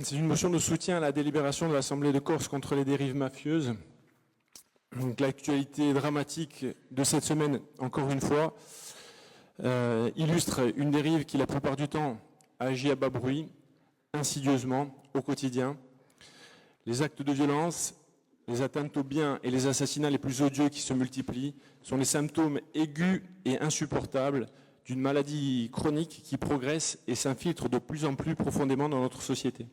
C'est une motion de soutien à la délibération de l'Assemblée de Corse contre les dérives mafieuses. Donc, l'actualité dramatique de cette semaine, encore une fois, illustre une dérive qui, la plupart du temps, agit à bas bruit, insidieusement, au quotidien. Les actes de violence, les atteintes aux biens et les assassinats les plus odieux qui se multiplient sont les symptômes aigus et insupportables d'une maladie chronique qui progresse et s'infiltre de plus en plus profondément dans notre société.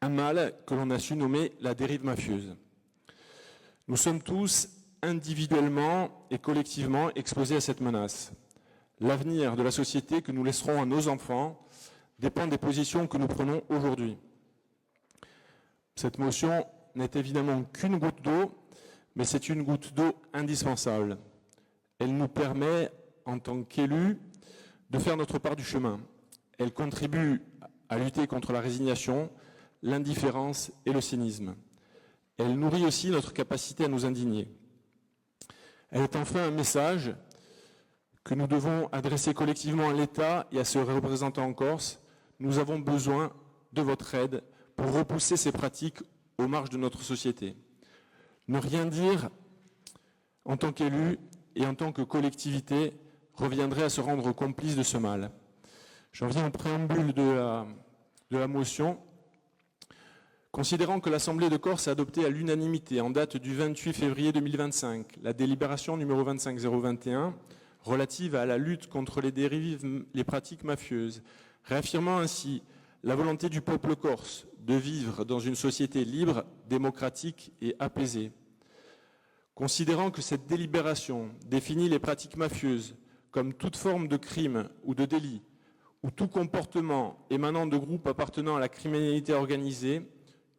Un mal que l'on a su nommer la dérive mafieuse. Nous sommes tous individuellement et collectivement exposés à cette menace. L'avenir de la société que nous laisserons à nos enfants dépend des positions que nous prenons aujourd'hui. Cette motion n'est évidemment qu'une goutte d'eau, mais c'est une goutte d'eau indispensable. Elle nous permet, en tant qu'élus, de faire notre part du chemin. Elle contribue à lutter contre la résignation, l'indifférence et le cynisme. Elle nourrit aussi notre capacité à nous indigner. Elle est enfin un message que nous devons adresser collectivement à l'État et à ses représentants en Corse. Nous avons besoin de votre aide pour repousser ces pratiques aux marges de notre société. Ne rien dire en tant qu'élu et en tant que collectivité reviendrait à se rendre complice de ce mal. J'en viens au préambule de la motion. Considérant que l'Assemblée de Corse a adopté à l'unanimité, en date du 28 février 2025, la délibération numéro 25021 relative à la lutte contre les dérives, les pratiques mafieuses, réaffirmant ainsi la volonté du peuple corse de vivre dans une société libre, démocratique et apaisée. Considérant que cette délibération définit les pratiques mafieuses comme toute forme de crime ou de délit, ou tout comportement émanant de groupes appartenant à la criminalité organisée,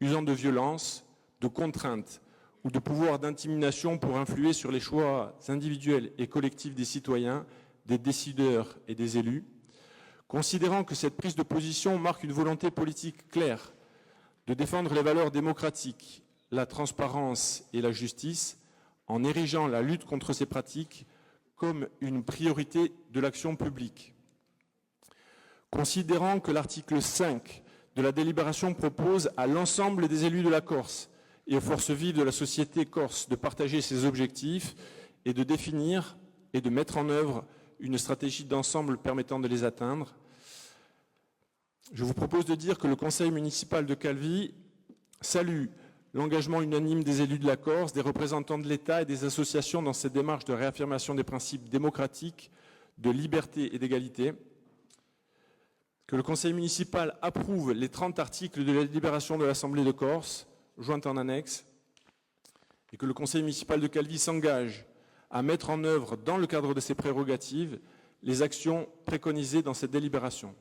usant de violence, de contraintes ou de pouvoirs d'intimidation pour influer sur les choix individuels et collectifs des citoyens, des décideurs et des élus, considérant que cette prise de position marque une volonté politique claire de défendre les valeurs démocratiques, la transparence et la justice, en érigeant la lutte contre ces pratiques comme une priorité de l'action publique. Considérant que l'article 5 de la délibération propose à l'ensemble des élus de la Corse et aux forces vives de la société corse de partager ces objectifs et de définir et de mettre en œuvre une stratégie d'ensemble permettant de les atteindre, je vous propose de dire que le conseil municipal de Calvi salue l'engagement unanime des élus de la Corse, des représentants de l'État et des associations dans cette démarche de réaffirmation des principes démocratiques, de liberté et d'égalité, que le conseil municipal approuve les 30 articles de la délibération de l'Assemblée de Corse, jointe en annexe, et que le conseil municipal de Calvi s'engage à mettre en œuvre, dans le cadre de ses prérogatives, les actions préconisées dans cette délibération.